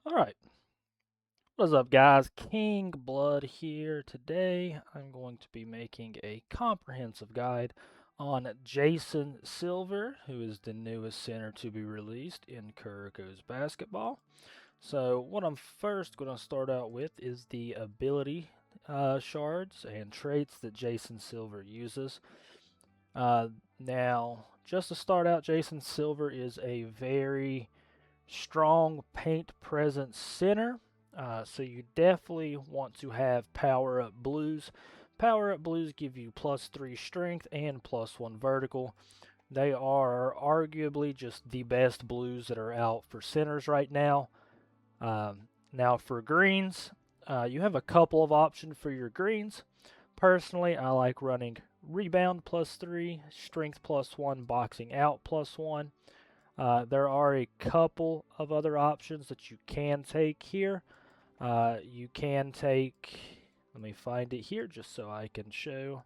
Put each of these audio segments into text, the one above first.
Alright, what is up guys? King Blood here. Today I'm going to be making a comprehensive guide on Jason Silver, who is the newest center to be released in Kurokos basketball. So what I'm first going to start out with is the ability shards and traits that Jason Silver uses. Uh, Now, just to start out, Jason Silver is a very strong paint presence center. So you definitely want to have power up blues. Power up blues give you +3 strength and +1 vertical. They are arguably just the best blues that are out for centers right now. Now for greens, you have a couple of options for your greens. Personally, I like running rebound +3, strength +1, boxing out +1. There are a couple of other options that you can take here. You can take, let me find it here just so I can show.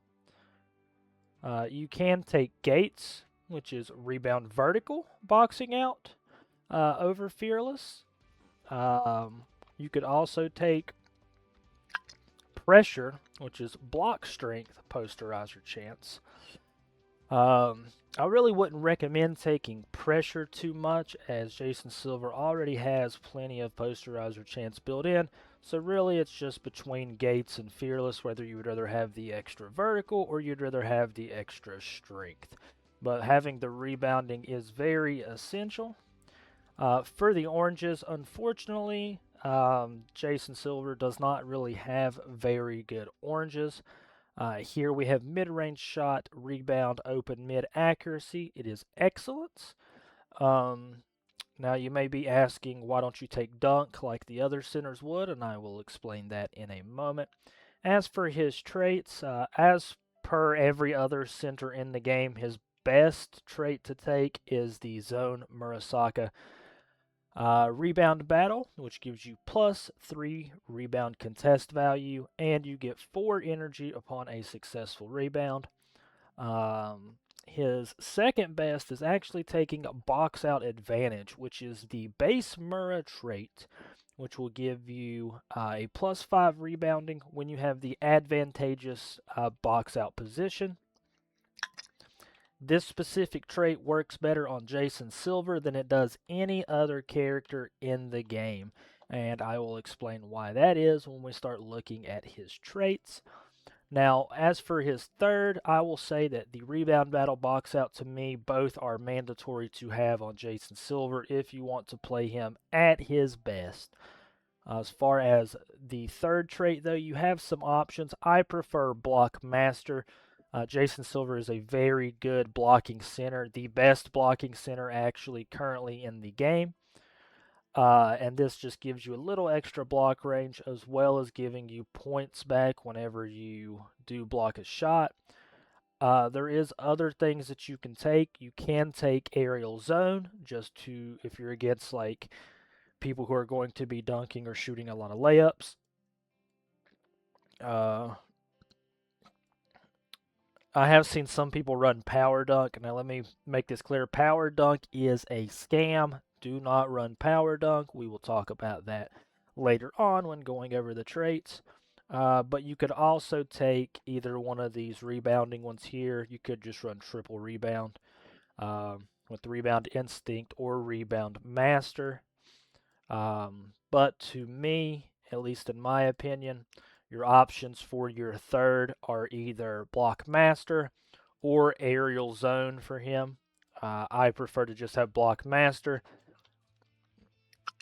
You can take Gates, which is rebound vertical, boxing out over fearless. You could also take pressure, which is block strength, posterizer chance. I really wouldn't recommend taking pressure too much, as Jason Silver already has plenty of posterizer chance built in. So really it's just between Gates and Fearless whether you would rather have the extra vertical or you'd rather have the extra strength. But having the rebounding is very essential. For the oranges, unfortunately, Jason Silver does not really have very good oranges. Here we have mid-range shot, rebound, open mid accuracy. It is excellence. Um, Now you may be asking, why don't you take dunk like the other centers would, and I will explain that in a moment. As for his traits, as per every other center in the game, his best trait to take is the zone Murasaka. Rebound battle, which gives you +3 rebound contest value, and you get 4 energy upon a successful rebound. His second best is actually taking a box out advantage, which is the base Mura trait, which will give you a +5 rebounding when you have the advantageous box out position. This specific trait works better on Jason Silver than it does any other character in the game, and I will explain why that is when we start looking at his traits. Now, as for his third, I will say that the rebound battle box out to me both are mandatory to have on Jason Silver if you want to play him at his best. As far as the third trait, though, you have some options. I prefer Block Master. Jason Silver is a very good blocking center, the best blocking center actually currently in the game. And this just gives you a little extra block range as well as giving you points back whenever you do block a shot. There is other things that you can take. You can take aerial zone just to, if you're against like people who are going to be dunking or shooting a lot of layups. Uh, I have seen some people run power dunk. Now let me make this clear. Power dunk is a scam. Do not run power dunk. We will talk about that later on when going over the traits. But you could also take either one of these rebounding ones here. You could just run triple rebound with the rebound instinct or rebound master. But to me, at least in my opinion, your options for your third are either block master or aerial zone for him. I prefer to just have block master.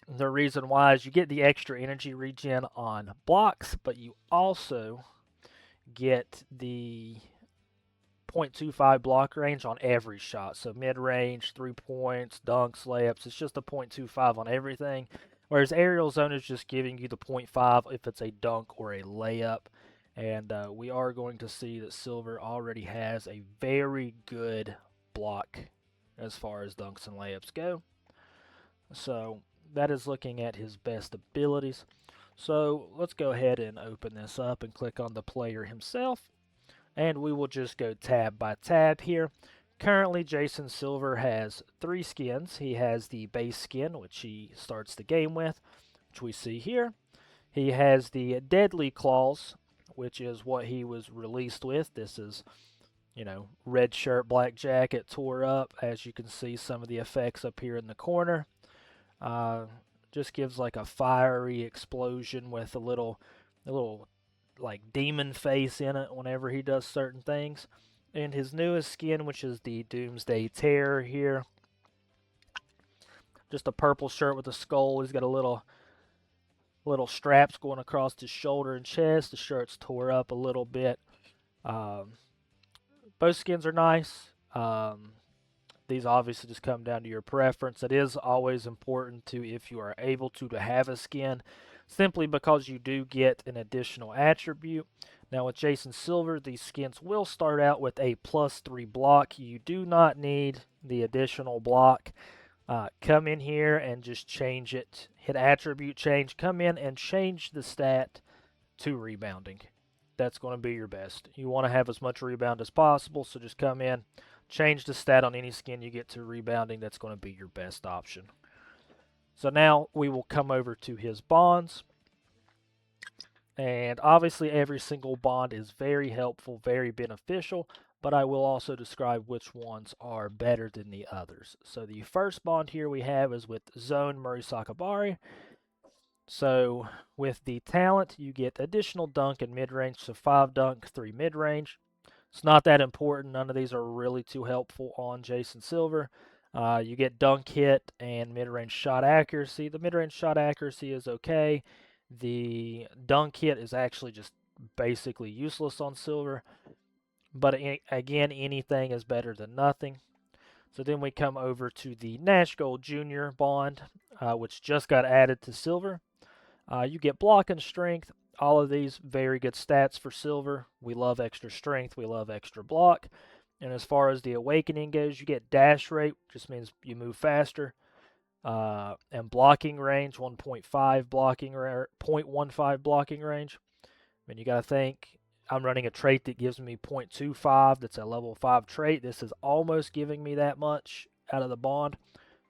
The reason why is you get the extra energy regen on blocks, but you also get the 0.25 block range on every shot. So mid range, 3 points, dunks, layups, it's just a 0.25 on everything. Whereas aerial zone is just giving you the 0.5 if it's a dunk or a layup. And we are going to see that Silver already has a very good block as far as dunks and layups go. So that is looking at his best abilities. So let's go ahead and open this up and click on the player himself. And we will just go tab by tab here. Currently, Jason Silver has 3 skins. He has the base skin, which he starts the game with, which we see here. He has the Deadly Claws, which is what he was released with. This is, red shirt, black jacket, tore up. As you can see, some of the effects up here in the corner. Uh, just gives like a fiery explosion with a little like demon face in it whenever he does certain things. And his newest skin, which is the Doomsday Terror here, just a purple shirt with a skull. He's got a little straps going across his shoulder and chest. The shirt's tore up a little bit. Um, both skins are nice. These obviously just come down to your preference. It is always important to, if you are able to have a skin, simply because you do get an additional attribute. Now with Jason Silver, these skins will start out with a +3 block. You do not need the additional block. Come in here and just change it. Hit attribute change. Come in and change the stat to rebounding. That's going to be your best. You want to have as much rebound as possible, so just come in, change the stat on any skin you get to rebounding. That's going to be your best option. So now we will come over to his bonds. And obviously every single bond is very helpful, very beneficial, but I will also describe which ones are better than the others. So the first bond here we have is with Zone Murasakibari. So with the talent, you get additional dunk and mid-range, so 5 dunk, 3 mid-range. It's not that important. None of these are really too helpful on Jason Silver. You get dunk hit and mid-range shot accuracy. The mid-range shot accuracy is okay. The dunk hit is actually just basically useless on Silver. But again, anything is better than nothing. So then we come over to the Nash Gold Jr. bond, which just got added to Silver. You get block and strength. All of these very good stats for Silver. We love extra strength. We love extra block. And as far as the awakening goes, you get dash rate, just means you move faster. And blocking range, 1.5 blocking, 0.15 blocking range. I mean, you got to think, I'm running a trait that gives me 0.25. That's a level 5 trait. This is almost giving me that much out of the bond.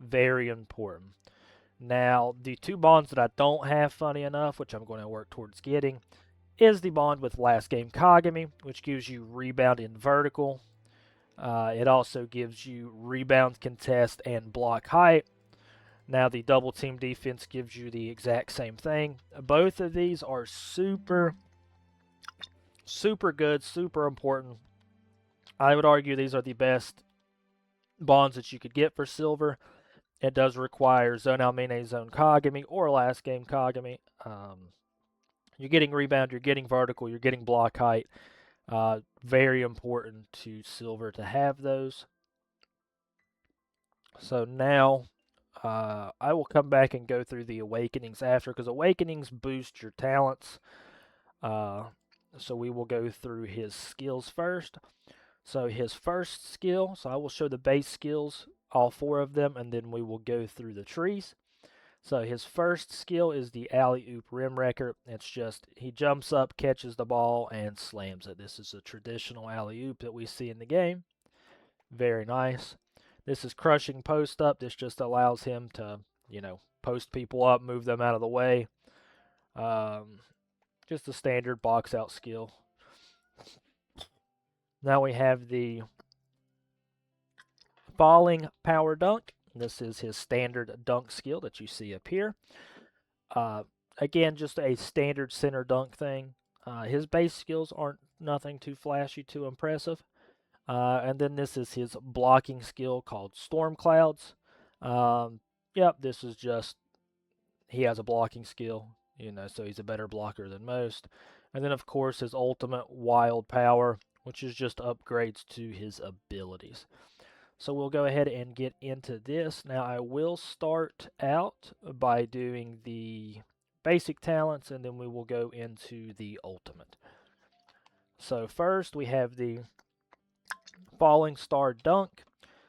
Very important. Now, the 2 bonds that I don't have, funny enough, which I'm going to work towards getting, is the bond with Last Game Kagami, which gives you rebound in vertical. It also gives you rebound, contest, and block height. Now, the double team defense gives you the exact same thing. Both of these are super good, super important. I would argue these are the best bonds that you could get for Silver. It does require Zone Almine, Zone Kagami, or Last Game Kagami. You're getting rebound, you're getting vertical, you're getting block height. Very important to Silver to have those. So now I will come back and go through the Awakenings after, because Awakenings boost your talents. So we will go through his skills first. So his first skill, so I will show the base skills, all 4 of them, and then we will go through the trees. So his first skill is the alley-oop rim wrecker. It's just he jumps up, catches the ball, and slams it. This is a traditional alley-oop that we see in the game. Very nice. This is crushing post up. This just allows him to, post people up, move them out of the way. Just a standard box out skill. Now we have the falling power dunk. This is his standard dunk skill that you see up here. Again, just a standard center dunk thing. His base skills aren't nothing too flashy, too impressive. And then this is his blocking skill called Storm Clouds. This is just, he has a blocking skill, so he's a better blocker than most. And then, of course, his ultimate Wild Power, which is just upgrades to his abilities. So we'll go ahead and get into this. Now, I will start out by doing the basic talents, and then we will go into the ultimate. So first, we have the Falling Star Dunk.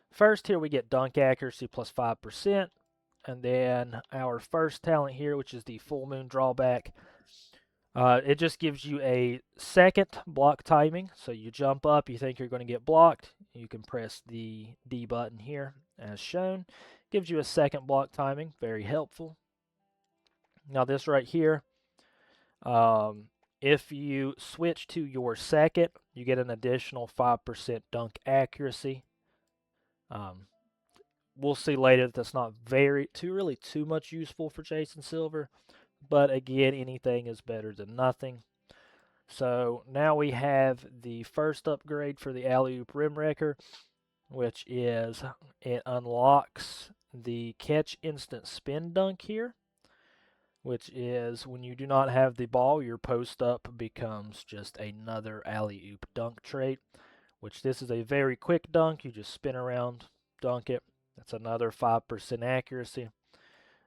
First here we get dunk accuracy plus 5%. And then our first talent here, which is the Full Moon Drawback. It just gives you a second block timing. So you jump up, you think you're going to get blocked. You can press the D button here as shown. Gives you a second block timing. Very helpful. Now this right here, if you switch to your second, you get an additional 5% dunk accuracy. We'll see later that that's not really too much useful for Jason Silver, but again, anything is better than nothing. So now we have the first upgrade for the alley-oop rim wrecker, which is it unlocks the catch instant spin dunk here, which is when you do not have the ball, your post up becomes just another alley-oop dunk trait, which this is a very quick dunk. You just spin around, dunk it. That's another 5% accuracy.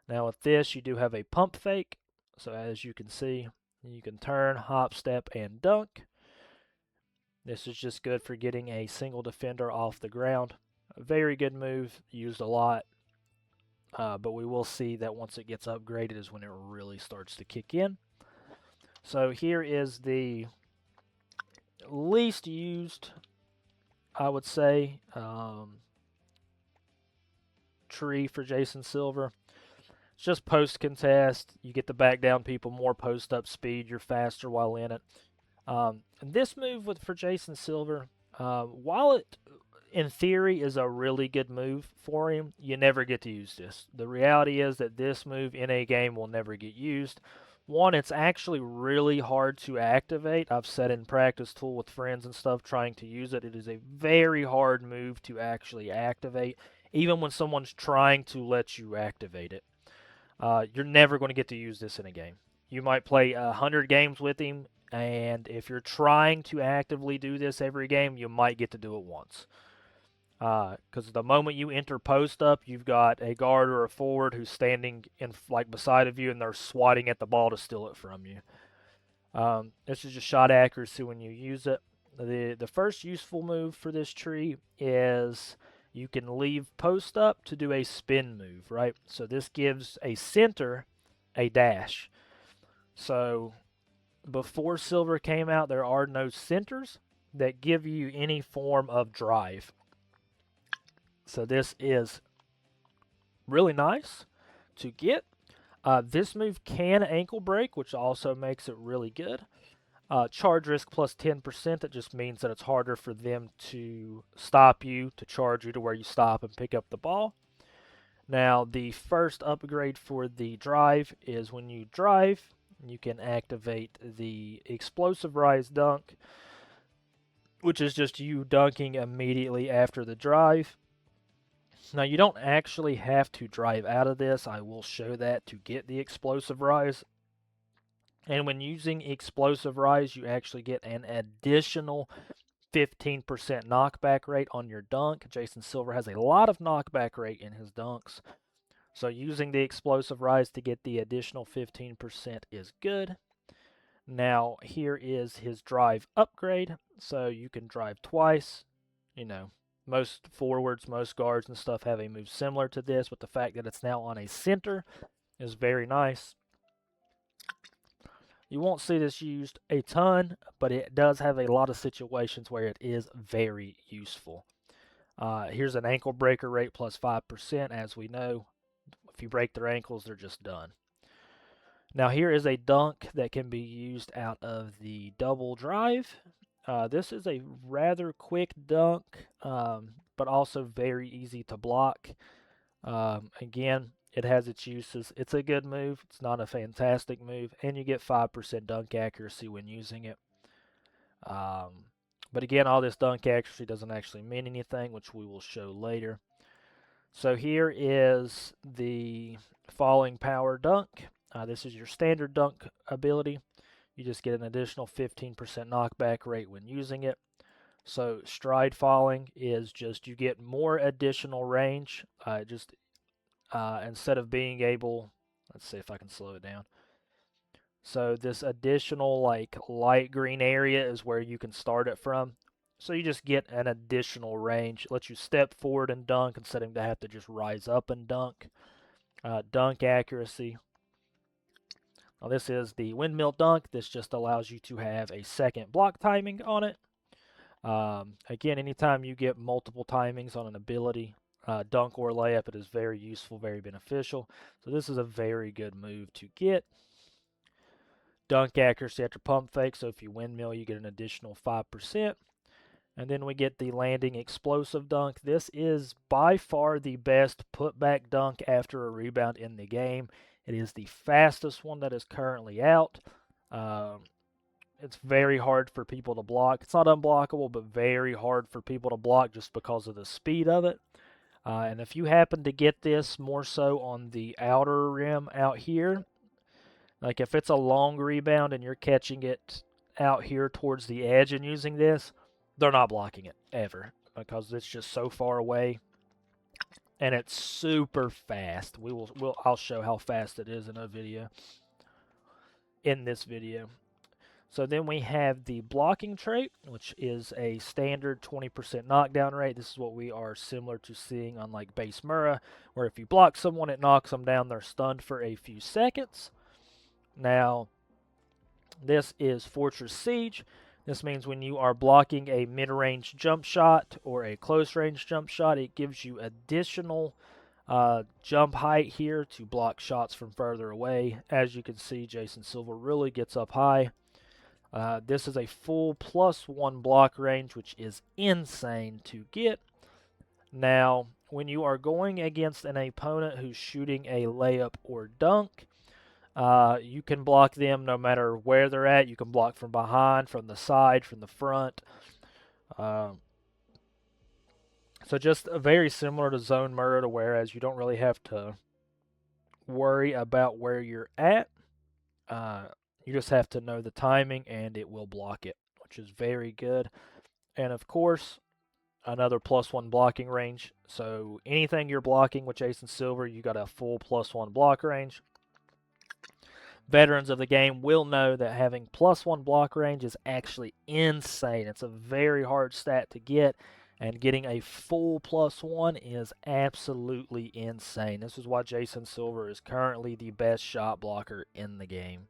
Now with this, you do have a pump fake. So as you can see, you can turn, hop, step, and dunk. This is just good for getting a single defender off the ground. A very good move, used a lot. But we will see that once it gets upgraded is when it really starts to kick in. So here is the least used, I would say, tree for Jason Silver. It's just post contest. You get to back down people, more post up speed. You're faster while in it. And this move for Jason Silver, while it in theory is a really good move for him, you never get to use this. The reality is that this move in a game will never get used. One, it's actually really hard to activate. I've sat in practice tool with friends and stuff trying to use it. It is a very hard move to actually activate, even when someone's trying to let you activate it. You're never going to get to use this in a game. You might play 100 games with him, and if you're trying to actively do this every game, you might get to do it once. Because the moment you enter post up, you've got a guard or a forward who's standing in like beside of you, and they're swatting at the ball to steal it from you. This is just shot accuracy when you use it. The first useful move for this tree is you can leave post up to do a spin move, right? So this gives a center a dash. So before Silver came out, there are no centers that give you any form of drive. So this is really nice to get. This move can ankle break, which also makes it really good. Charge risk plus 10%, that just means that it's harder for them to stop you, to charge you to where you stop and pick up the ball. Now, the first upgrade for the drive is when you drive, you can activate the explosive rise dunk, which is just you dunking immediately after the drive. Now, you don't actually have to drive out of this. I will show that to get the explosive rise. And when using explosive rise, you actually get an additional 15% knockback rate on your dunk. Jason Silver has a lot of knockback rate in his dunks. So using the explosive rise to get the additional 15% is good. Now, here is his drive upgrade. So you can drive twice. You know, most forwards, most guards and stuff have a move similar to this, but the fact that it's now on a center is very nice. You won't see this used a ton, but it does have a lot of situations where it is very useful. Here's an ankle breaker rate plus 5%. As we know, if you break their ankles, they're just done. Now here is a dunk that can be used out of the double drive. This is a rather quick dunk, but also very easy to block. Again, it has its uses. It's a good move. It's not a fantastic move, and you get 5% dunk accuracy when using it. But again, all this dunk accuracy doesn't actually mean anything, which we will show later. So here is the falling power dunk. This is your standard dunk ability. You just get an additional 15% knockback rate when using it. So stride falling is just you get more additional range. Instead of being able, let's see if I can slow it down. So this additional like light green area is where you can start it from. So you just get an additional range. It lets you step forward and dunk instead of have to just rise up and dunk. Dunk accuracy. Now this is the windmill dunk. This just allows you to have a second block timing on it. Again, anytime you get multiple timings on an ability, dunk or layup, it is very useful, very beneficial. So this is a very good move to get. Dunk accuracy after pump fake, so if you windmill, you get an additional 5%. And then we get the landing explosive dunk. This is by far the best putback dunk after a rebound in the game. It is the fastest one that is currently out. It's very hard for people to block. It's not unblockable, but very hard for people to block just because of the speed of it. And if you happen to get this more so on the outer rim out here, like if it's a long rebound and you're catching it out here towards the edge and using this, they're not blocking it ever because it's just so far away and it's super fast. I'll show how fast it is in this video. So then we have the blocking trait, which is a standard 20% knockdown rate. This is what we are similar to seeing on like base Murrah, where if you block someone, it knocks them down. They're stunned for a few seconds. Now, this is Fortress Siege. This means when you are blocking a mid-range jump shot or a close-range jump shot, it gives you additional jump height here to block shots from further away. As you can see, Jason Silver really gets up high. This is a full +1 block range, which is insane to get. Now, when you are going against an opponent who's shooting a layup or dunk, you can block them no matter where they're at. You can block from behind, from the side, from the front. So just very similar to Zone Murrah, whereas you don't really have to worry about where you're at. You just have to know the timing, and it will block it, which is very good. And of course, another +1 blocking range. So anything you're blocking with Jason Silver, you got a full +1 block range. Veterans of the game will know that having +1 block range is actually insane. It's a very hard stat to get, and getting a full +1 is absolutely insane. This is why Jason Silver is currently the best shot blocker in the game.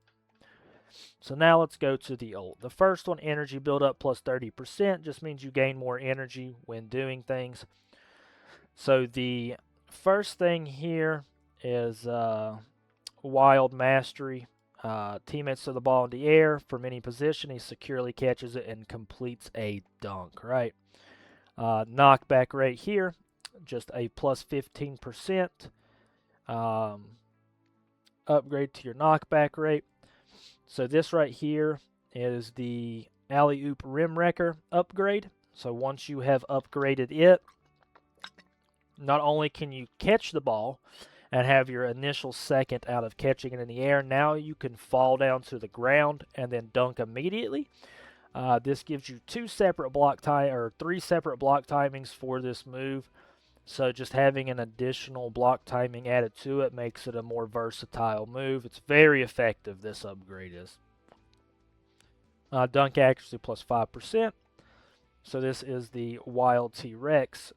So now let's go to the ult. The first one, energy buildup +30%, just means you gain more energy when doing things. So the first thing here is Wild Mastery. Teammates throw the ball in the air from any position. He securely catches it and completes a dunk, right? Knockback rate here, just a +15% upgrade to your knockback rate. So this right here is the Alley-Oop Rim Wrecker upgrade. So once you have upgraded it, not only can you catch the ball and have your initial second out of catching it in the air, now you can fall down to the ground and then dunk immediately. This gives you three separate block timings for this move. So just having an additional block timing added to it makes it a more versatile move. It's very effective, this upgrade is. Dunk accuracy +5%. So this is the Wild T-Rex.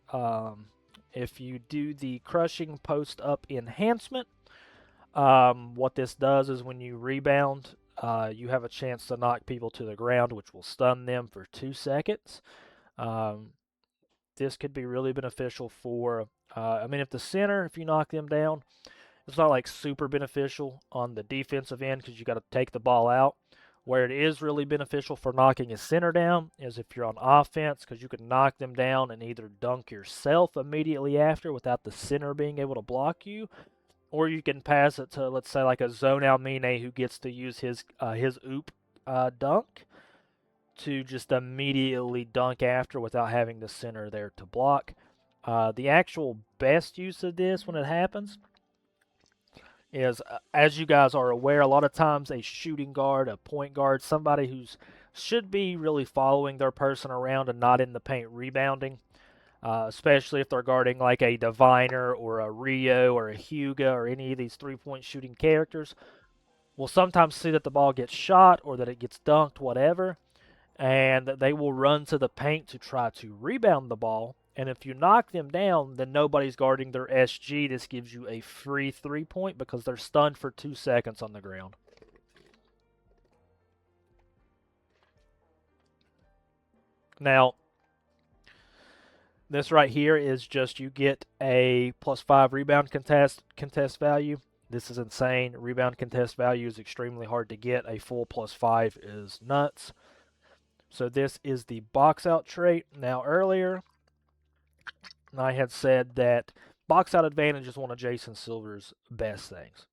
If you do the Crushing Post Up enhancement, what this does is when you rebound, you have a chance to knock people to the ground, which will stun them for 2 seconds. This could be really beneficial for, if you knock them down, it's not like super beneficial on the defensive end because you got to take the ball out. Where it is really beneficial for knocking a center down is if you're on offense, because you can knock them down and either dunk yourself immediately after without the center being able to block you, or you can pass it to, let's say, like a Zone Almine who gets to use his oop dunk to just immediately dunk after without having the center there to block. The actual best use of this when it happens is, as you guys are aware, a lot of times a shooting guard, a point guard, somebody who's should be really following their person around and not in the paint rebounding, especially if they're guarding like a Diviner or a Rio or a Huga or any of these three-point shooting characters, will sometimes see that the ball gets shot or that it gets dunked, whatever, and they will run to the paint to try to rebound the ball. And if you knock them down, then nobody's guarding their SG. This gives you a free 3-point because they're stunned for 2 seconds on the ground. Now, This right here is just you get a +5 rebound contest value. This is insane. Rebound contest value is extremely hard to get. A full +5 is nuts. So this is the box out trait. Now earlier, I had said that box out advantage is one of Jason Silver's best things.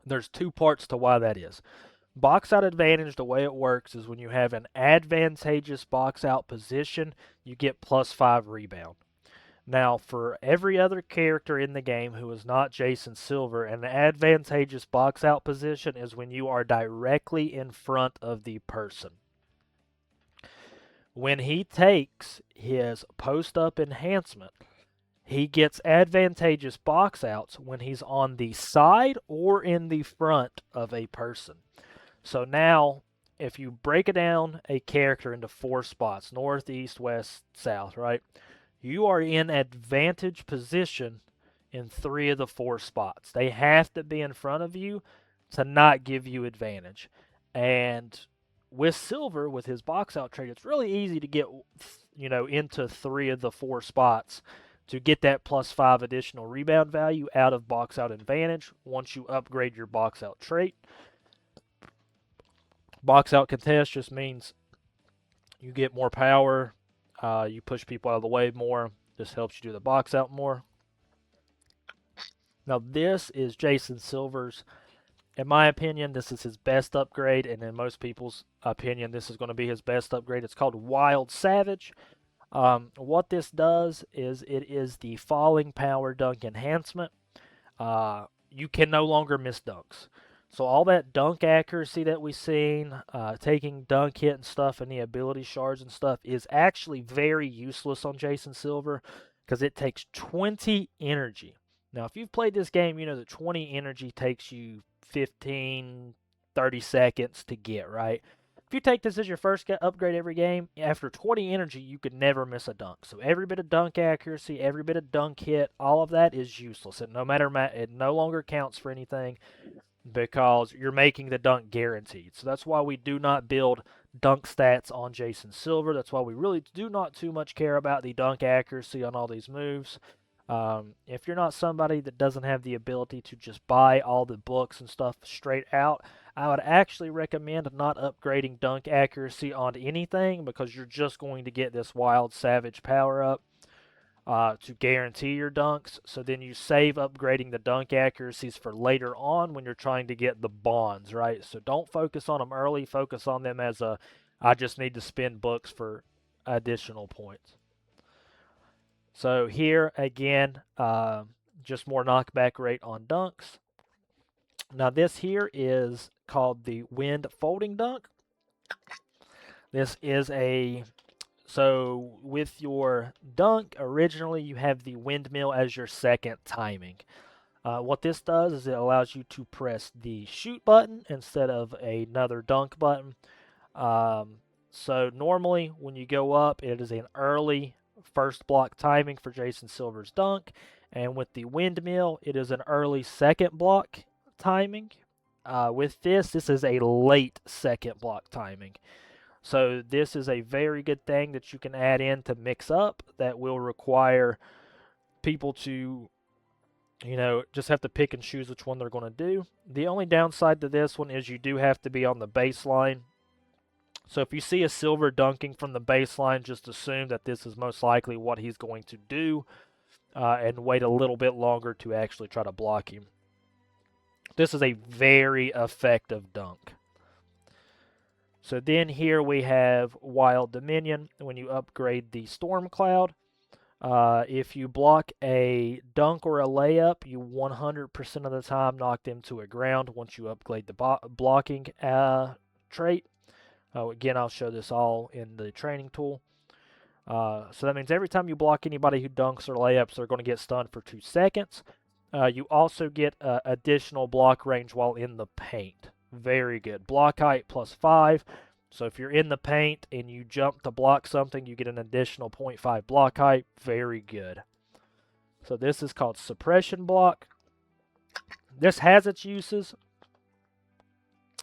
There's two parts to why that is. Box out advantage, the way it works is when you have an advantageous box out position, you get +5 rebound. Now, for every other character in the game who is not Jason Silver, an advantageous box out position is when you are directly in front of the person. When he takes his post up enhancement, he gets advantageous box outs when he's on the side or in the front of a person. So now, if you break it down a character into 4 spots, north, east, west, south, right? You are in advantage position in 3 of the 4 spots. They have to be in front of you to not give you advantage. And with Silver, with his box out trade, it's really easy to get, into 3 of the 4 spots to get that +5 additional rebound value out of box out advantage once you upgrade your box out trait. Box out contest just means you get more power, you push people out of the way more. This helps you do the box out more. Now this is Jason Silver's, in my opinion, this is his best upgrade, and in most people's opinion, this is going to be his best upgrade. It's called Wild Savage. What this does is it is the falling power dunk enhancement. You can no longer miss dunks. So all that dunk accuracy that we've seen, taking dunk hit and stuff and the ability shards and stuff is actually very useless on Jason Silver because it takes 20 energy. Now, if you've played this game, you know that 20 energy takes you 15, 30 seconds to get, right? If you take this as your first upgrade every game, after 20 energy, you could never miss a dunk. So every bit of dunk accuracy, every bit of dunk hit, all of that is useless. It no longer counts for anything because you're making the dunk guaranteed. So that's why we do not build dunk stats on Jason Silver. That's why we really do not too much care about the dunk accuracy on all these moves. If you're not somebody that doesn't have the ability to just buy all the books and stuff straight out, I would actually recommend not upgrading dunk accuracy on anything because you're just going to get this Wild Savage power up to guarantee your dunks. So then you save upgrading the dunk accuracies for later on when you're trying to get the bonds, right? So don't focus on them early. Focus on them as I just need to spend books for additional points. So here again, just more knockback rate on dunks. Now this here is called the wind folding dunk. This is so with your dunk, originally you have the windmill as your second timing. What this does is it allows you to press the shoot button instead of another dunk button. So normally when you go up, it is an early first block timing for Jason Silver's dunk. And with the windmill, it is an early second block timing. With this is a late second block timing. So this is a very good thing that you can add in to mix up that will require people to, just have to pick and choose which one they're going to do. The only downside to this one is you do have to be on the baseline. So if you see a Silver dunking from the baseline, just assume that this is most likely what he's going to do and wait a little bit longer to actually try to block him. This is a very effective dunk. So then here we have Wild Dominion. When you upgrade the Storm Cloud, if you block a dunk or a layup, you 100% of the time knock them to a ground once you upgrade the blocking trait. Again, I'll show this all in the training tool. So that means every time you block anybody who dunks or layups, they're going to get stunned for 2 seconds. You also get additional block range while in the paint. Very good. Block height +5. So if you're in the paint and you jump to block something, you get an additional 0.5 block height. Very good. So this is called Suppression Block. This has its uses.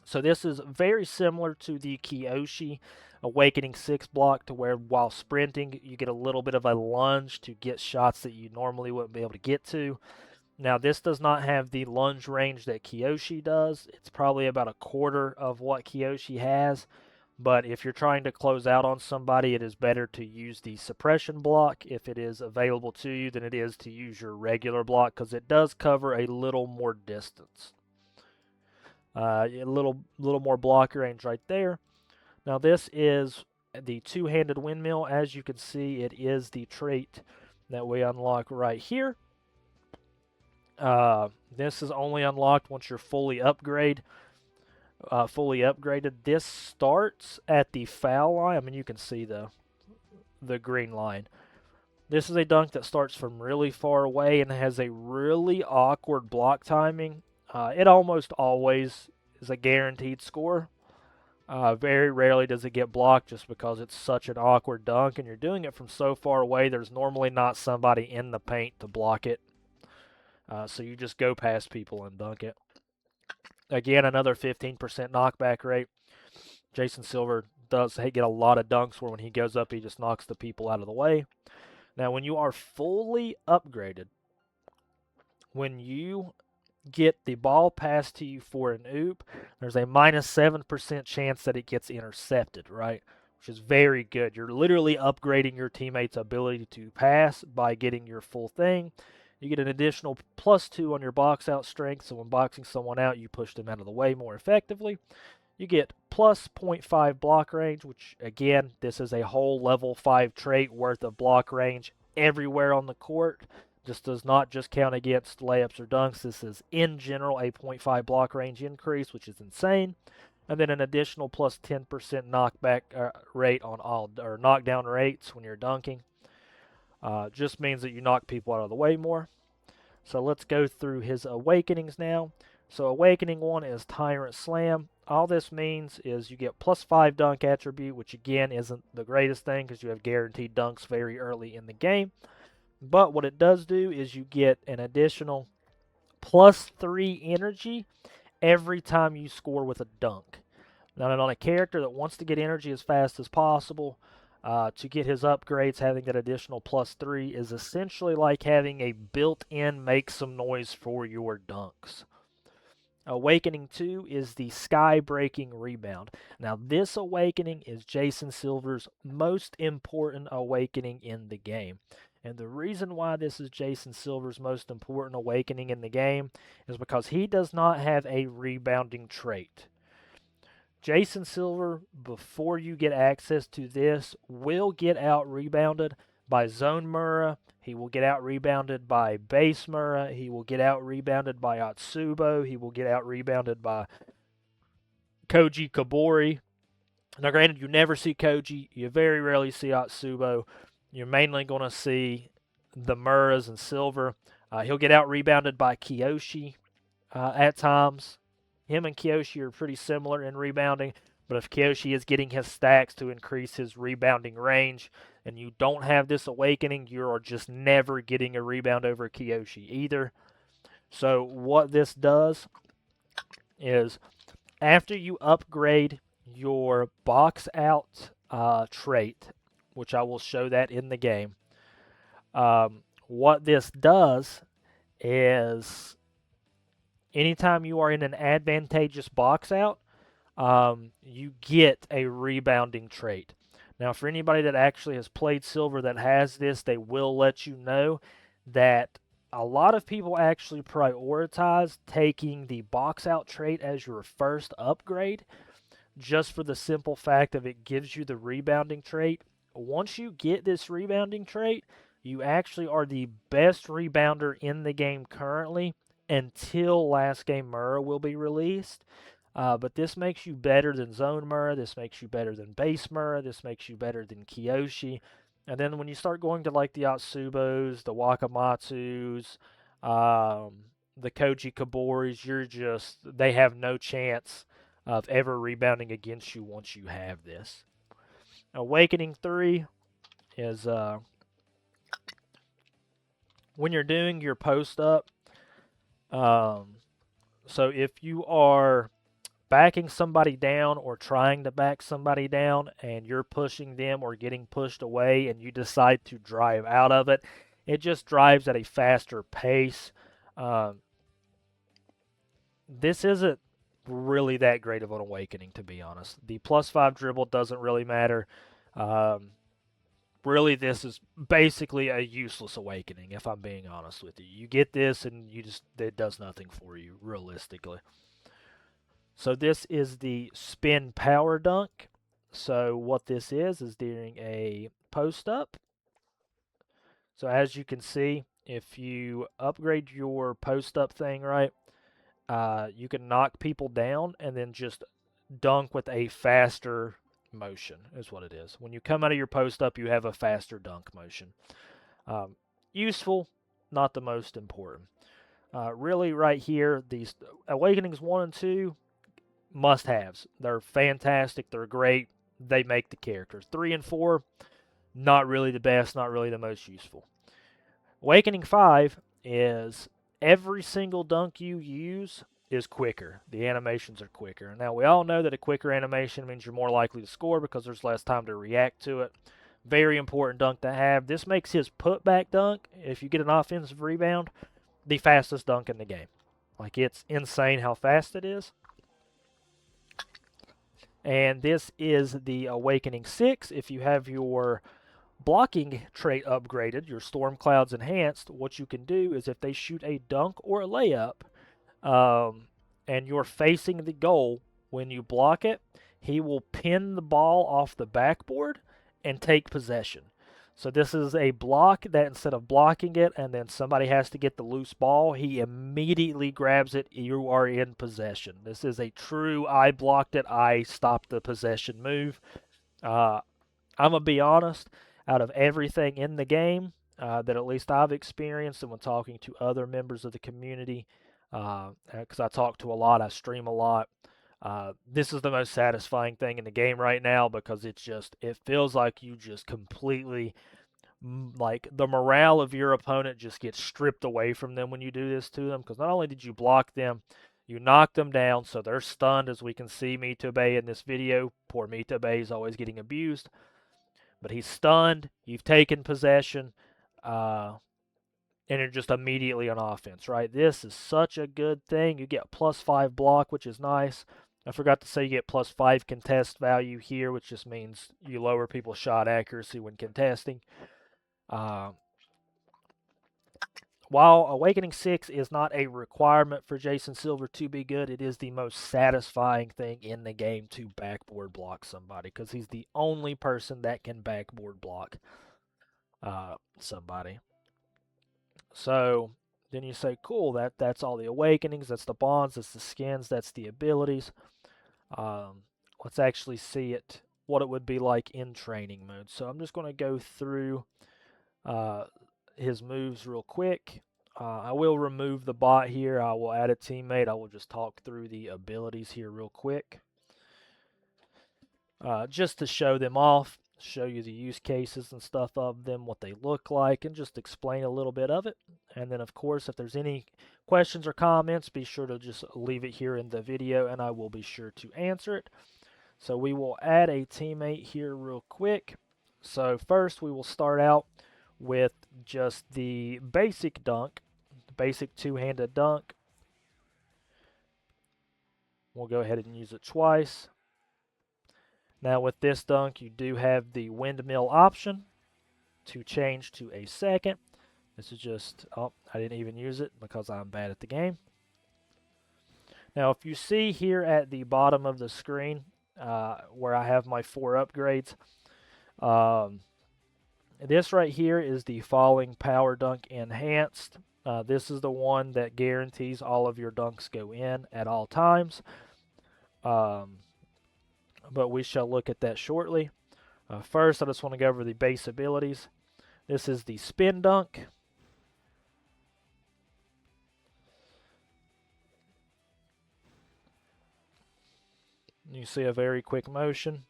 So this is very similar to the Kiyoshi, Awakening 6 block to where while sprinting you get a little bit of a lunge to get shots that you normally wouldn't be able to get to. Now this does not have the lunge range that Kiyoshi does. It's probably about a quarter of what Kiyoshi has. But if you're trying to close out on somebody, it is better to use the suppression block if it is available to you than it is to use your regular block, because it does cover a little more distance. A little more block range right there. Now this is the two-handed windmill. As you can see, it is the trait that we unlock right here. This is only unlocked once you're fully upgraded. This starts at the foul line. I mean, you can see the green line. This is a dunk that starts from really far away and has a really awkward block timing. It almost always is a guaranteed score. Very rarely does it get blocked just because it's such an awkward dunk, and you're doing it from so far away. There's normally not somebody in the paint to block it. So you just go past people and dunk it. Again, another 15% knockback rate. Jason Silver does get a lot of dunks where when he goes up, he just knocks the people out of the way. Now, when you are fully upgraded, when you get the ball passed to you for an oop, there's a minus 7% chance that it gets intercepted, right? Which is very good. You're literally upgrading your teammate's ability to pass by getting your full thing. You get an additional +2 on your box out strength, so when boxing someone out, you push them out of the way more effectively. You get plus 0.5 block range, which again, this is a whole level 5 trait worth of block range everywhere on the court. This does not just count against layups or dunks. This is in general a 0.5 block range increase, which is insane. And then an additional plus 10% knockback rate on all, or knockdown rates when you're dunking. Just means that you knock people out of the way more. So let's go through his awakenings now. So awakening 1 is Tyrant Slam. All this means is you get +5 dunk attribute, which again isn't the greatest thing because you have guaranteed dunks very early in the game. But what it does do is you get an additional +3 energy every time you score with a dunk. Now, on a character that wants to get energy as fast as possible, to get his upgrades, having that additional +3 is essentially like having a built-in make some noise for your dunks. Awakening 2 is the Sky Breaking Rebound. Now, this awakening is Jason Silver's most important awakening in the game. And the reason why this is Jason Silver's most important awakening in the game is because he does not have a rebounding trait. Jason Silver, before you get access to this, will get out rebounded by Zone Mura. He will get out rebounded by Base Mura. He will get out rebounded by Atsubo. He will get out rebounded by Koji Kabori. Now, granted, you never see Koji. You very rarely see Atsubo. You're mainly going to see the Muras and Silver. He'll get out rebounded by Kiyoshi at times. Him and Kiyoshi are pretty similar in rebounding, but if Kiyoshi is getting his stacks to increase his rebounding range, and you don't have this awakening, you are just never getting a rebound over Kiyoshi either. So what this does is, after you upgrade your box out trait, which I will show that in the game, what this does is anytime you are in an advantageous box out, you get a rebounding trait. Now, for anybody that actually has played Silver that has this, they will let you know that a lot of people actually prioritize taking the box out trait as your first upgrade, just for the simple fact of it gives you the rebounding trait. Once you get this rebounding trait, you actually are the best rebounder in the game currently until Last Game Mura will be released. But this makes you better than Zone Mura, this makes you better than Base Mura, this makes you better than Kiyoshi. And then when you start going to like the Atsubos, the Wakamatsus, the Koji Kaboris, they have no chance of ever rebounding against you once you have this. Awakening 3 is when you're doing your post up. So if you are backing somebody down or trying to back somebody down and you're pushing them or getting pushed away and you decide to drive out of it, it just drives at a faster pace. Um, this isn't really that great of an awakening, to be honest. The +5 dribble doesn't really matter. Um, really, this is basically a useless awakening, if I'm being honest with you. You get this and it does nothing for you, realistically. So this is the spin power dunk. So what this is during a post up. So as you can see, if you upgrade your post up thing, right, you can knock people down and then just dunk with a faster motion is what it is. When you come out of your post up, you have a faster dunk motion. Useful, not the most important. Really, right here, these Awakenings 1 and 2, must-haves. They're fantastic. They're great. They make the characters. 3 and 4, not really the best, not really the most useful. Awakening 5 is every single dunk you use is quicker. The animations are quicker. Now, we all know that a quicker animation means you're more likely to score because there's less time to react to it. Very important dunk to have. This makes his putback dunk, if you get an offensive rebound, the fastest dunk in the game. Like, it's insane how fast it is. And this is the Awakening 6. If you have your blocking trait upgraded, your Storm Clouds enhanced, what you can do is if they shoot a dunk or a layup, and you're facing the goal when you block it, he will pin the ball off the backboard and take possession. So this is a block that instead of blocking it and then somebody has to get the loose ball, he immediately grabs it. You are in possession. This is a true I blocked it, I stopped the possession move. I'm going to be honest, out of everything in the game that at least I've experienced and when talking to other members of the community, because I talk to a lot, I stream a lot, this is the most satisfying thing in the game right now because it feels like you just completely, like, the morale of your opponent just gets stripped away from them when you do this to them because not only did you block them, you knock them down so they're stunned, as we can see Mita Bay in this video. Poor Mita Bay is always getting abused, but he's stunned, you've taken possession, and you're just immediately on offense, right? This is such a good thing. You get +5 block, which is nice. I forgot to say you get +5 contest value here, which just means you lower people's shot accuracy when contesting. While Awakening 6 is not a requirement for Jason Silver to be good, it is the most satisfying thing in the game to backboard block somebody because he's the only person that can backboard block somebody. So then you say, cool, that's all the awakenings, that's the bonds, that's the skins, that's the abilities. Let's actually see what it would be like in training mode. So I'm just going to go through his moves real quick. I will remove the bot here. I will add a teammate. I will just talk through the abilities here real quick. Just to show them off, show you the use cases and stuff of them, what they look like, and just explain a little bit of it. And then, of course, if there's any questions or comments, be sure to just leave it here in the video, and I will be sure to answer it. So we will add a teammate here real quick. So first, we will start out with just the basic dunk, the basic two-handed dunk. We'll go ahead and use it twice. Now with this dunk, you do have the windmill option to change to a second. This is just, oh, I didn't even use it because I'm bad at the game. Now if you see here at the bottom of the screen where I have my 4 upgrades, this right here is the Falling Power Dunk Enhanced. This is the one that guarantees all of your dunks go in at all times. But we shall look at that shortly. First, I just want to go over the base abilities. This is the spin dunk. You see a very quick motion.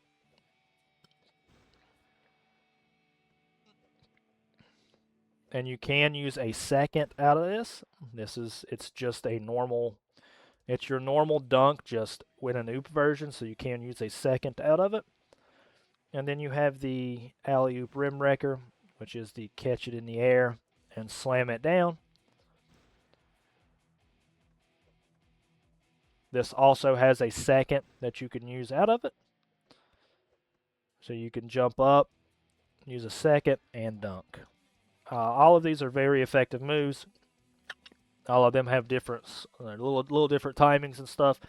And you can use a second out of this. It's just a normal It's your normal dunk, just with an oop version, so you can use a second out of it. And then you have the alley-oop rim wrecker, which is the catch it in the air and slam it down. This also has a second that you can use out of it. So you can jump up, use a second, and dunk. All of these are very effective moves. All of them have different, little different timings and stuff.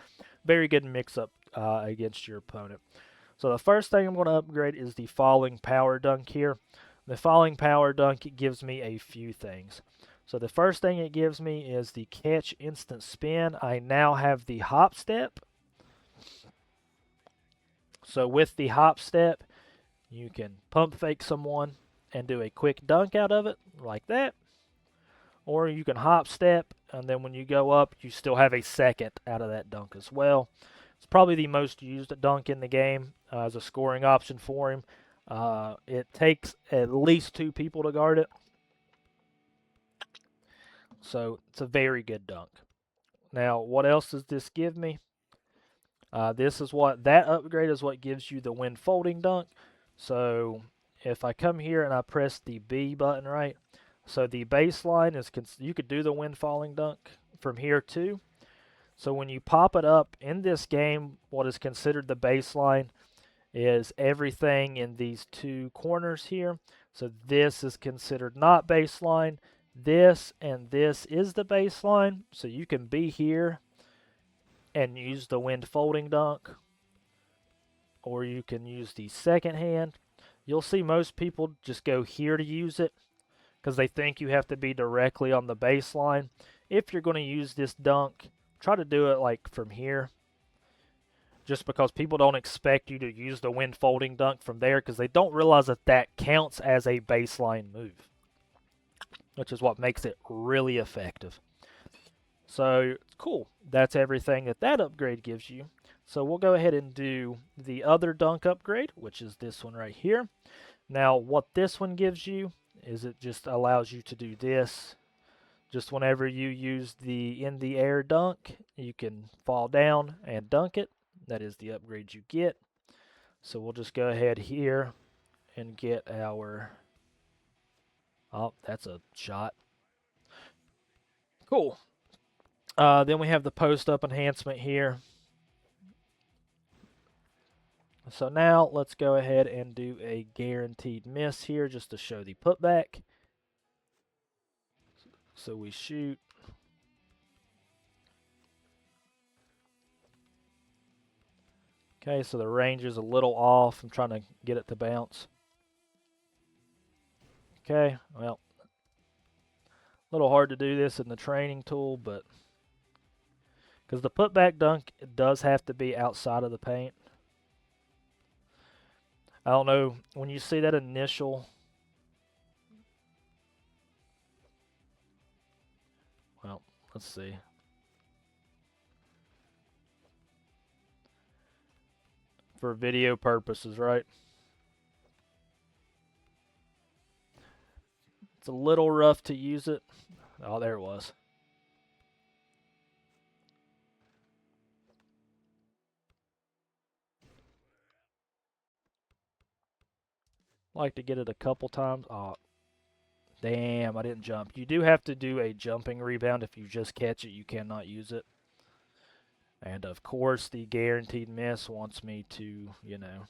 Very good mix-up against your opponent. So the first thing I'm going to upgrade is the falling power dunk here. The falling power dunk gives me a few things. So the first thing it gives me is the catch instant spin. I now have the hop step. So with the hop step, you can pump fake someone and do a quick dunk out of it, like that. Or you can hop step, and then when you go up, you still have a second out of that dunk as well. It's probably the most used dunk in the game as a scoring option for him. It takes at least 2 people to guard it. So it's a very good dunk. Now, what else does this give me? That upgrade is what gives you the wind folding dunk. So if I come here and I press the B button, right? So the baseline is, you could do the wind falling dunk from here too. So when you pop it up in this game, what is considered the baseline is everything in these 2 corners here. So this is considered not baseline. This and this is the baseline. So you can be here and use the wind folding dunk, or you can use the second hand. You'll see most people just go here to use it because they think you have to be directly on the baseline. If you're going to use this dunk, try to do it like from here, just because people don't expect you to use the wind folding dunk from there because they don't realize that that counts as a baseline move, which is what makes it really effective. So, cool. That's everything that upgrade gives you. So we'll go ahead and do the other dunk upgrade, which is this one right here. Now, what this one gives you is it just allows you to do this. Just whenever you use the in the air dunk, you can fall down and dunk it. That is the upgrade you get. So we'll just go ahead here and get our... Oh, that's a shot. Cool. Then we have the post-up enhancement here. So now let's go ahead and do a guaranteed miss here just to show the putback. So we shoot. Okay, so the range is a little off. I'm trying to get it to bounce. Okay, well, a little hard to do this in the training tool, but because the putback dunk does have to be outside of the paint. I don't know, when you see that initial... Well, let's see. For video purposes, right? It's a little rough to use it. Oh, there it was. Like to get it a couple times. Oh, damn, I didn't jump. You do have to do a jumping rebound. If you just catch it, you cannot use it. And of course, the guaranteed miss wants me to, you know.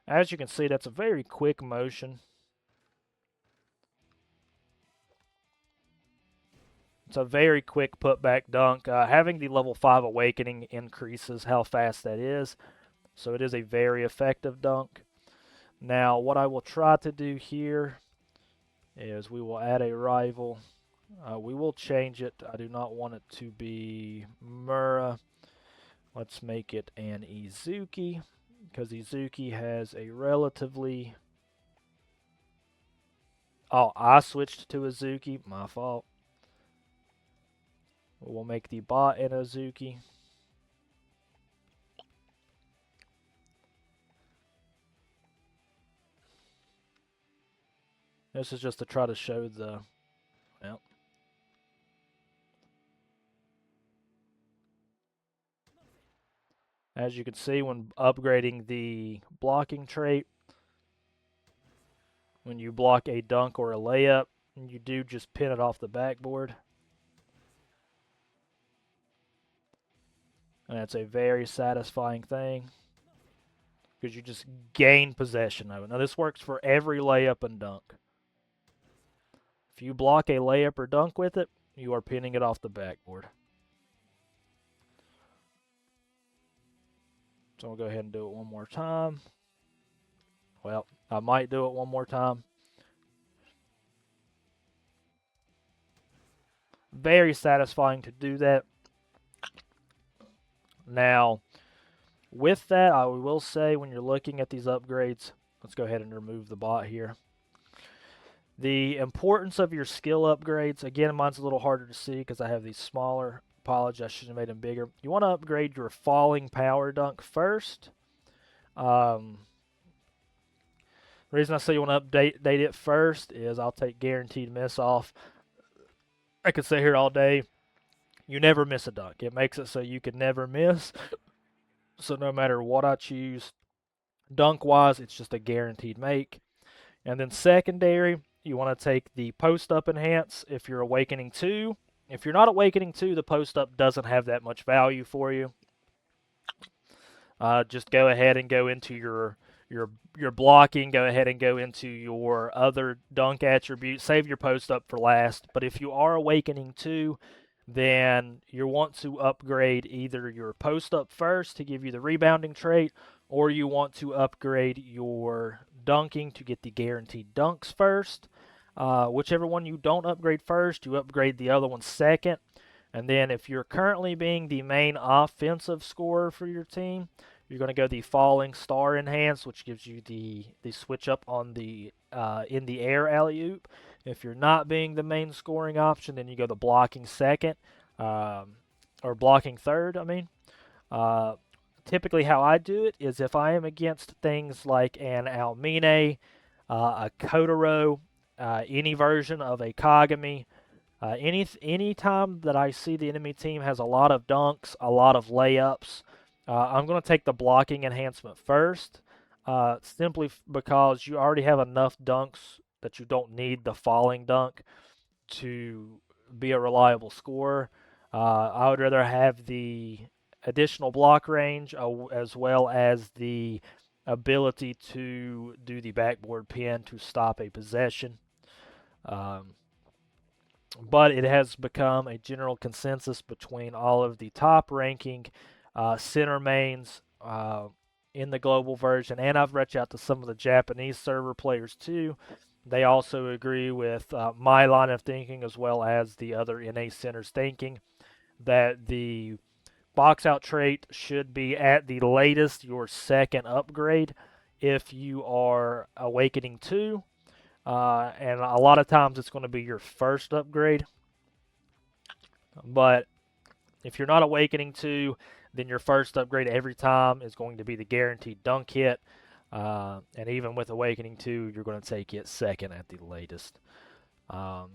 As you can see, that's a very quick motion. It's a very quick putback dunk. Having the level 5 awakening increases how fast that is. So it is a very effective dunk. Now, what I will try to do here is we will add a rival. We will change it. I do not want it to be Mura. Let's make it an Izuki, because Izuki has a relatively... Oh, I switched to Izuki. My fault. We'll make the bot an Izuki. This is just to try to show the... Well, As you can see, when upgrading the blocking trait, when you block a dunk or a layup, you do just pin it off the backboard. And that's a very satisfying thing because you just gain possession of it. Now, this works for every layup and dunk. If you block a layup or dunk with it, you are pinning it off the backboard. So we'll go ahead and do it one more time. Well, I might do it one more time. Very satisfying to do that. Now, with that, I will say when you're looking at these upgrades, let's go ahead and remove the bot here. The importance of your skill upgrades, again, mine's a little harder to see because I have these smaller. Apologize, I should have made them bigger. You want to upgrade your falling power dunk first. The reason I say you want to update it first is I'll take guaranteed miss off. I could sit here all day. You never miss a dunk. It makes it so you can never miss. So no matter what I choose, dunk-wise, it's just a guaranteed make. And then secondary, you want to take the post-up enhance if you're awakening 2. If you're not awakening 2, the post-up doesn't have that much value for you. Just go ahead and go into your blocking. Go ahead and go into your other dunk attributes. Save your post-up for last. But if you are awakening 2, then you want to upgrade either your post-up first to give you the rebounding trait, or you want to upgrade your dunking to get the guaranteed dunks first. Whichever one you don't upgrade first, you upgrade the other one second. And then if you're currently being the main offensive scorer for your team, you're going to go the falling star enhance, which gives you the switch up on the in the air alley-oop. If you're not being the main scoring option, then you go the blocking second, or blocking third, I mean. Typically how I do it is if I am against things like an Almine, a Kotaro, any version of a Kagami, any time that I see the enemy team has a lot of dunks, a lot of layups, I'm going to take the blocking enhancement first, simply because you already have enough dunks that you don't need the falling dunk to be a reliable scorer. I would rather have the additional block range as well as the ability to do the backboard pin to stop a possession. But it has become a general consensus between all of the top ranking center mains in the global version, and I've reached out to some of the Japanese server players too. They also agree with my line of thinking as well as the other NA centers thinking that the box out trait should be at the latest your second upgrade if you are awakening 2. And a lot of times it's going to be your first upgrade. But if you're not awakening 2, then your first upgrade every time is going to be the guaranteed dunk hit. And even with awakening 2, you're going to take it second at the latest. I'd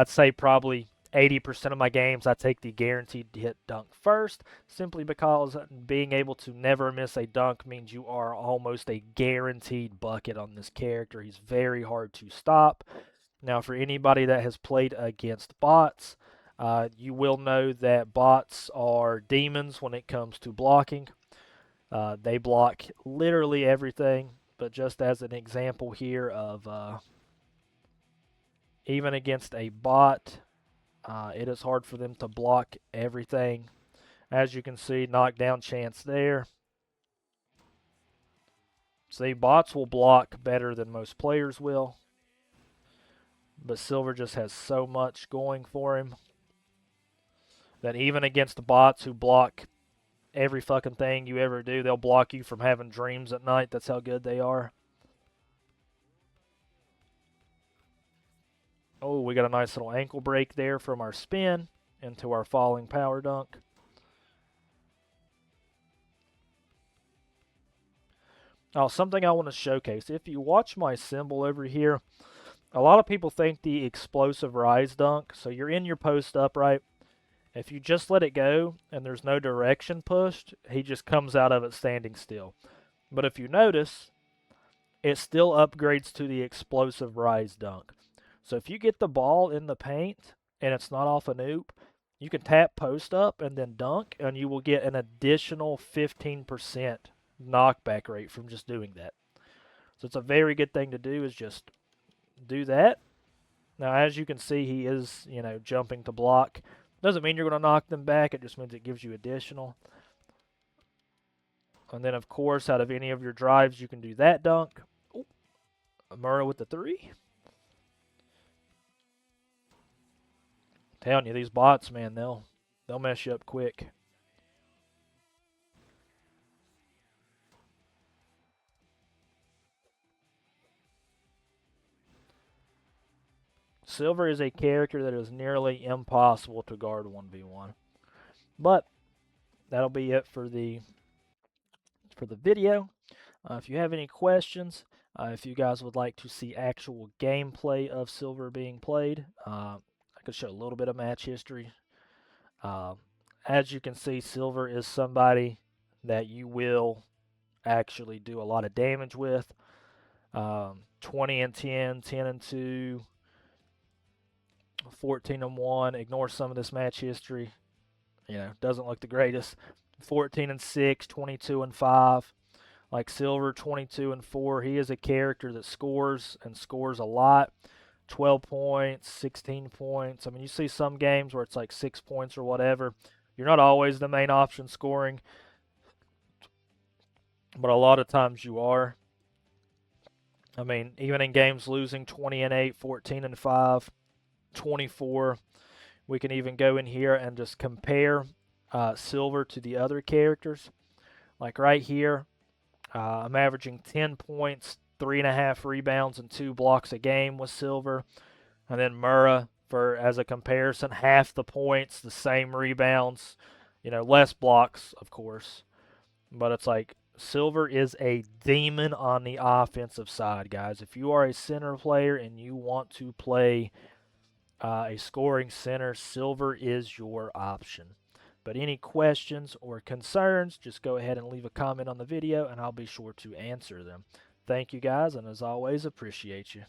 say probably 80% of my games I take the guaranteed hit dunk first, simply because being able to never miss a dunk means you are almost a guaranteed bucket on this character. He's very hard to stop. Now, for anybody that has played against bots, you will know that bots are demons when it comes to blocking. They block literally everything, but just as an example here of even against a bot, it is hard for them to block everything. As you can see, knockdown chance there. See, bots will block better than most players will, but Silver just has so much going for him that even against the bots who block every fucking thing you ever do, they'll block you from having dreams at night. That's how good they are. Oh, we got a nice little ankle break there from our spin into our falling power dunk. Now, something I want to showcase. If you watch my symbol over here, a lot of people think the explosive rise dunk. So you're in your post up, right? If you just let it go and there's no direction pushed, he just comes out of it standing still. But if you notice, it still upgrades to the explosive rise dunk. So if you get the ball in the paint and it's not off an oop, you can tap post up and then dunk, and you will get an additional 15% knockback rate from just doing that. So it's a very good thing to do, is just do that. Now, as you can see, he is, jumping to block. Doesn't mean you're going to knock them back. It just means it gives you additional. And then, of course, out of any of your drives, you can do that dunk. Ooh, Murrah with the 3. Telling you, these bots, man, they'll mess you up quick. Silver is a character that is nearly impossible to guard 1v1. But that'll be it for the video. If you have any questions, if you guys would like to see actual gameplay of Silver being played, I could show a little bit of match history. As you can see, Silver is somebody that you will actually do a lot of damage with. 20 and 10, 10 and 2, 14 and 1. Ignore some of this match history. Doesn't look the greatest. 14 and 6, 22 and 5. Like Silver, 22 and 4. He is a character that scores and scores a lot. 12 points, 16 points. I mean, you see some games where it's like 6 points or whatever. You're not always the main option scoring, but a lot of times you are. I mean, even in games losing 20 and 8, 14 and 5, 24, we can even go in here and just compare Silver to the other characters. Like right here, I'm averaging 10 points, 3.5 rebounds, and 2 blocks a game with Silver. And then Murrah, as a comparison, half the points, the same rebounds, less blocks, of course. But it's like Silver is a demon on the offensive side, guys. If you are a center player and you want to play a scoring center, Silver is your option. But any questions or concerns, just go ahead and leave a comment on the video, and I'll be sure to answer them. Thank you, guys, and as always, appreciate you.